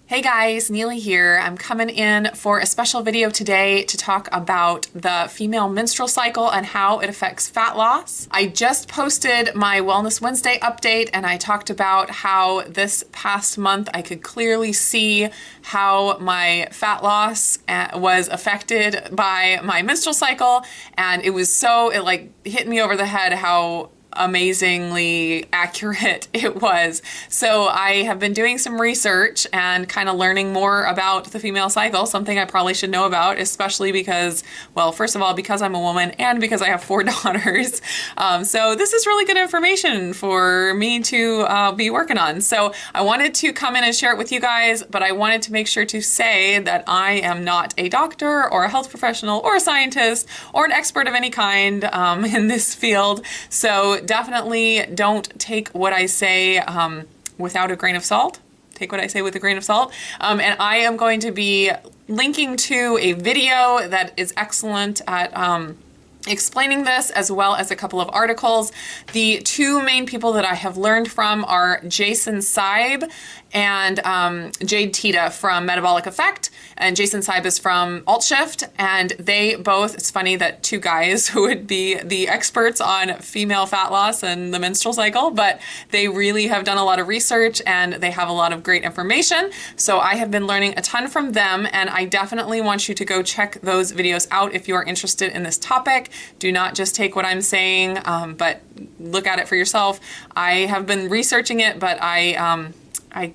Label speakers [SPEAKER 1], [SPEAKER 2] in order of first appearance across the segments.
[SPEAKER 1] Hey guys, Neely here. I'm coming in for a special video today to talk about the female menstrual cycle and how it affects fat loss. I just posted my Wellness Wednesday update and I talked about how this past month I could clearly see how my fat loss was affected by my menstrual cycle, and it like hit me over the head how amazingly accurate it was. So I have been doing some research and kind of learning more about the female cycle, something I probably should know about, especially because, well, first of all, because I'm a woman and because I have 4 daughters. So this is really good information for me to be working on. So I wanted to come in and share it with you guys, but I wanted to make sure to say that I am not a doctor or a health professional or a scientist or an expert of any kind in this field. So definitely don't take what I say without a grain of salt. Take what I say with a grain of salt. And I am going to be linking to a video that is excellent at explaining this, as well as a couple of articles. The 2 main people that I have learned from are Jason Seib and Jade Teta from Metabolic Effect. And Jason Seib is from AltShift, and they both, it's funny that 2 guys who would be the experts on female fat loss and the menstrual cycle, but they really have done a lot of research and they have a lot of great information. So I have been learning a ton from them, and I definitely want you to go check those videos out if you are interested in this topic. Do not just take what I'm saying, but look at it for yourself. I have been researching it, but I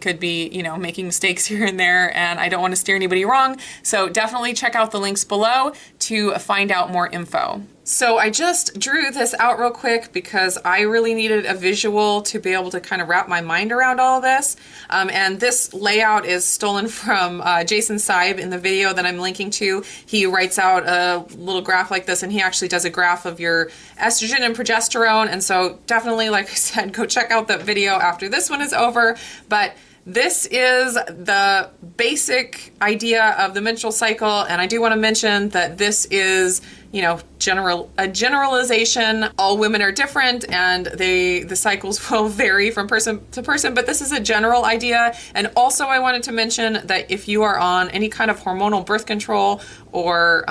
[SPEAKER 1] could be, making mistakes here and there, and I don't want to steer anybody wrong. So definitely check out the links below to find out more info. So I just drew this out real quick because I really needed a visual to be able to kind of wrap my mind around all of this. And this layout is stolen from Jason Seib in the video that I'm linking to. He writes out a little graph like this, and he actually does a graph of your estrogen and progesterone. And so definitely, like I said, go check out that video after this one is over. But this is the basic idea of the menstrual cycle, and I do want to mention that this is, a generalization. All women are different, and the cycles will vary from person to person, but this is a general idea. And also I wanted to mention that if you are on any kind of hormonal birth control or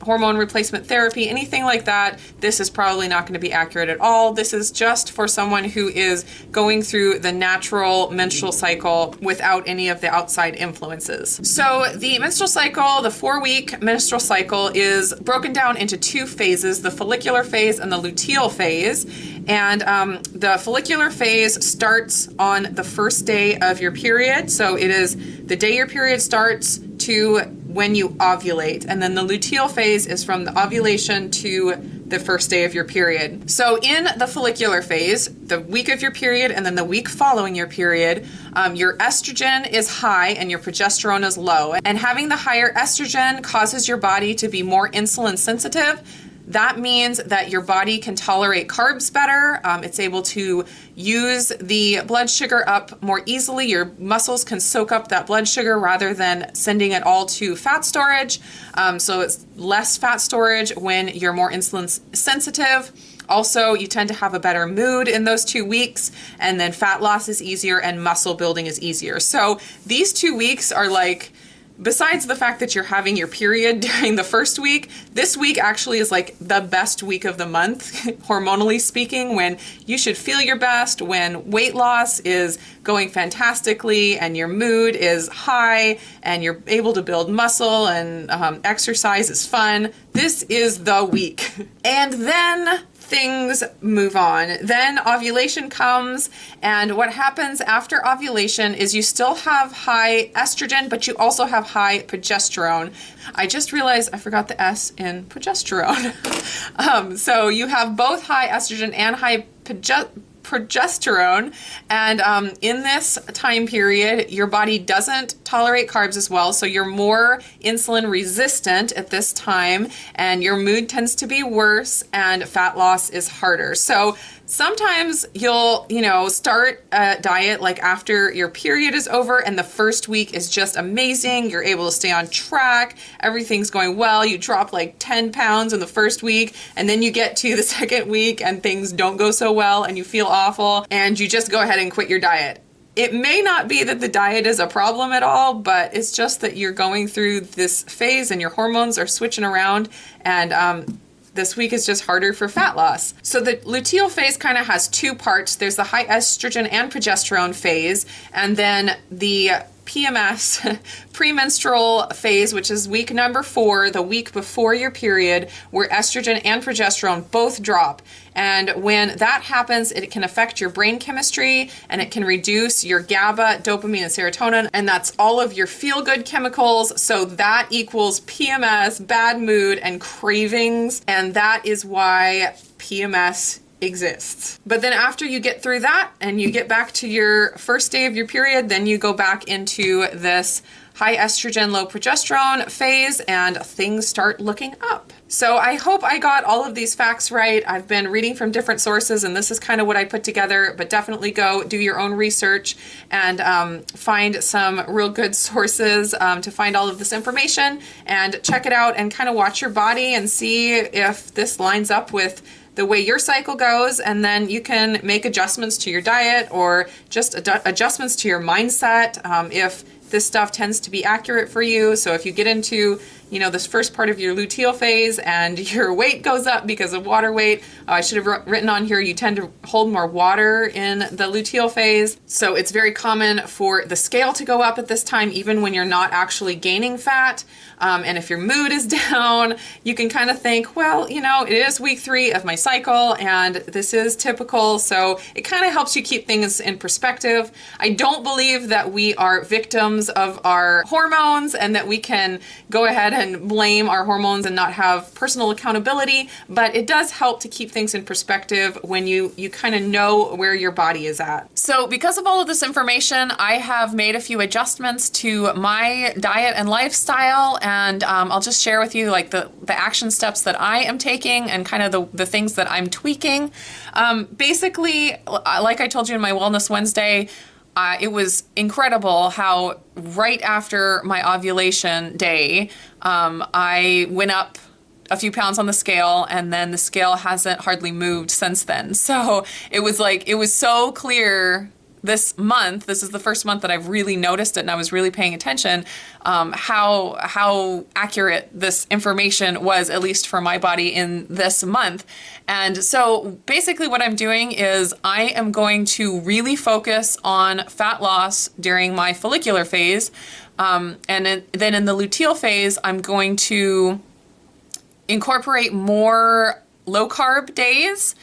[SPEAKER 1] hormone replacement therapy, anything like that, this is probably not going to be accurate at all. This is just for someone who is going through the natural menstrual cycle without any of the outside influences. So the menstrual cycle, the 4-week menstrual cycle, is broken down into 2 phases, the follicular phase and the luteal phase. And the follicular phase starts on the first day of your period. So it is the day your period starts to when you ovulate. And then the luteal phase is from the ovulation to the first day of your period. So in the follicular phase, the week of your period and then the week following your period, your estrogen is high and your progesterone is low. And having the higher estrogen causes your body to be more insulin sensitive. That means that your body can tolerate carbs better. It's able to use the blood sugar up more easily. Your muscles can soak up that blood sugar rather than sending it all to fat storage. So it's less fat storage when you're more insulin sensitive. Also, you tend to have a better mood in those 2 weeks, and then fat loss is easier and muscle building is easier. So these 2 weeks are like, besides the fact that you're having your period during the first week, this week actually is like the best week of the month, hormonally speaking, when you should feel your best, when weight loss is going fantastically and your mood is high and you're able to build muscle and exercise is fun. This is the week. And then things move on. Then ovulation comes, and what happens after ovulation is you still have high estrogen, but you also have high progesterone. I just realized I forgot the S in progesterone. So you have both high estrogen and high progesterone, and in this time period your body doesn't tolerate carbs as well, so you're more insulin resistant at this time, and your mood tends to be worse, and fat loss is harder. So sometimes you'll, start a diet like after your period is over and the first week is just amazing. You're able to stay on track. Everything's going well. You drop like 10 pounds in the first week, and then you get to the second week and things don't go so well and you feel awful and you just go ahead and quit your diet. it may not be that the diet is a problem at all, but it's just that you're going through this phase and your hormones are switching around, and this week is just harder for fat loss. So the luteal phase kind of has two parts. There's the high estrogen and progesterone phase, and then the PMS, premenstrual phase, which is week number 4, the week before your period, where estrogen and progesterone both drop. And when that happens, it can affect your brain chemistry, and it can reduce your GABA, dopamine, and serotonin, and that's all of your feel-good chemicals. So that equals PMS, bad mood, and cravings, and that is why PMS exists. But then after you get through that and you get back to your first day of your period, then you go back into this high estrogen, low progesterone phase, and things start looking up. So I hope I got all of these facts right. I've been reading from different sources, and this is kind of what I put together, but definitely go do your own research and find some real good sources to find all of this information, and check it out and kind of watch your body and see if this lines up with the way your cycle goes, and then you can make adjustments to your diet or just adjustments to your mindset if this stuff tends to be accurate for you. So if you get into, you know, this first part of your luteal phase and your weight goes up because of water weight, I should have written on here, you tend to hold more water in the luteal phase. So it's very common for the scale to go up at this time, even when you're not actually gaining fat. And if your mood is down, you can kind of think, well, you know, it is week 3 of my cycle and this is typical. So it kind of helps you keep things in perspective. I don't believe that we are victims of our hormones and that we can go ahead and blame our hormones and not have personal accountability, but it does help to keep things in perspective when you kind of know where your body is at. So because of all of this information, I have made a few adjustments to my diet and lifestyle, and I'll just share with you like the action steps that I am taking and kind of the things that I'm tweaking. Basically, like I told you in my Wellness Wednesday, it was incredible how right after my ovulation day, I went up a few pounds on the scale, and then the scale hasn't hardly moved since then. So it was like, it was so clear this month, this is the first month that I've really noticed it and I was really paying attention, how accurate this information was, at least for my body in this month. And so basically what I'm doing is I am going to really focus on fat loss during my follicular phase. Then in the luteal phase, I'm going to incorporate more low carb days.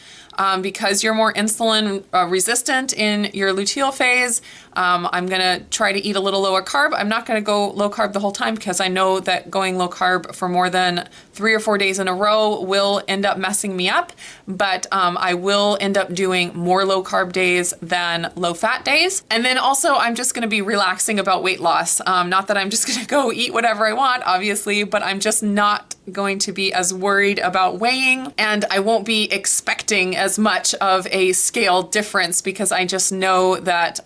[SPEAKER 1] Because you're more insulin resistant in your luteal phase, I'm gonna try to eat a little lower carb. I'm not gonna go low carb the whole time because I know that going low carb for more than 3 or 4 days in a row will end up messing me up, but I will end up doing more low carb days than low fat days. And then also I'm just gonna be relaxing about weight loss. Not that I'm just gonna go eat whatever I want, obviously, but I'm just not going to be as worried about weighing, and I won't be expecting as much of a scale difference because I just know that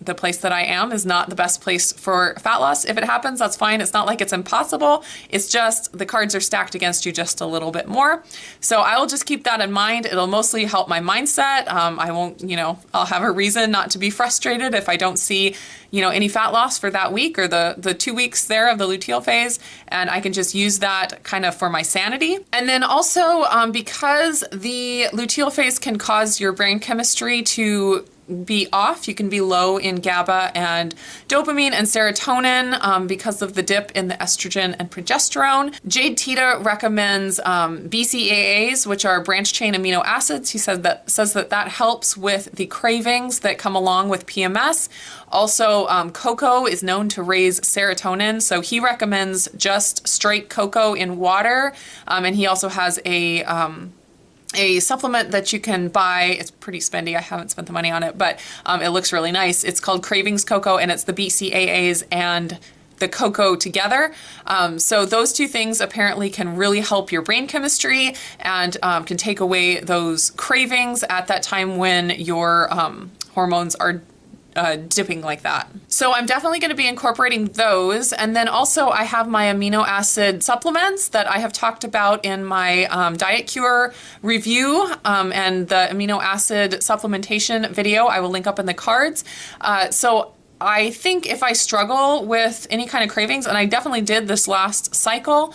[SPEAKER 1] the place that I am is not the best place for fat loss. If it happens, that's fine. It's not like it's impossible. It's just the cards are stacked against you just a little bit more. So I will just keep that in mind. It'll mostly help my mindset. I won't, you know, I'll have a reason not to be frustrated if I don't see, you know, any fat loss for that week or the 2 weeks there of the luteal phase, and I can just use that kind of for my sanity. And then also because the luteal phase can cause your brain chemistry to be off. You can be low in GABA and dopamine and serotonin because of the dip in the estrogen and progesterone. Jade Teta recommends BCAAs, which are branched chain amino acids. He says that helps with the cravings that come along with PMS. Also, cocoa is known to raise serotonin, so he recommends just straight cocoa in water, and he also has a supplement that you can buy. It's pretty spendy. I haven't spent the money on it, but it looks really nice. It's called Cravings Cocoa, and it's the BCAAs and the cocoa together. So those two things apparently can really help your brain chemistry and can take away those cravings at that time when your hormones are dipping like that. So I'm definitely going to be incorporating those. And then also I have my amino acid supplements that I have talked about in my diet cure review and the amino acid supplementation video. I will link up in the cards. So I think if I struggle with any kind of cravings, and I definitely did this last cycle,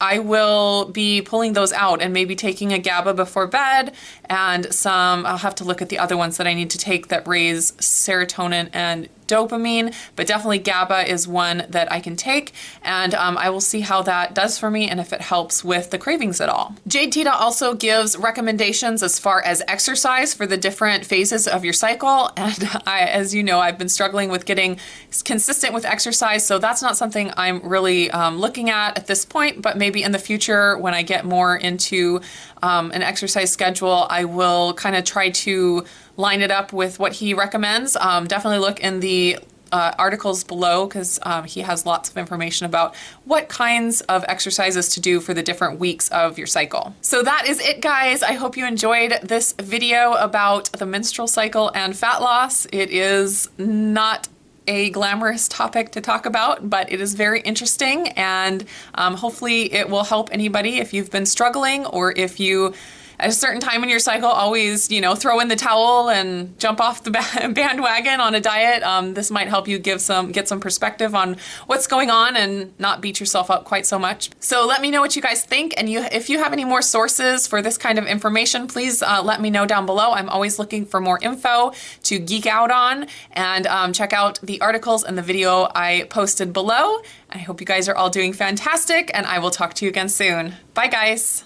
[SPEAKER 1] I will be pulling those out and maybe taking a GABA before bed and some, I'll have to look at the other ones that I need to take that raise serotonin and dopamine, but definitely GABA is one that I can take, and I will see how that does for me and if it helps with the cravings at all. Jade Tita also gives recommendations as far as exercise for the different phases of your cycle, and as you know, I've been struggling with getting consistent with exercise, so that's not something I'm really looking at this point, but maybe in the future when I get more into an exercise schedule, I will kind of try to line it up with what he recommends. Definitely look in the articles below because he has lots of information about what kinds of exercises to do for the different weeks of your cycle. So that is it, guys. I hope you enjoyed this video about the menstrual cycle and fat loss. It is not a glamorous topic to talk about, but it is very interesting, and hopefully it will help anybody if you've been struggling, or if you at a certain time in your cycle always, you know, throw in the towel and jump off the bandwagon on a diet. This might help you get some perspective on what's going on and not beat yourself up quite so much. So let me know what you guys think, and if you have any more sources for this kind of information, please let me know down below. I'm always looking for more info to geek out on, and check out the articles and the video I posted below. I hope you guys are all doing fantastic, and I will talk to you again soon. Bye, guys.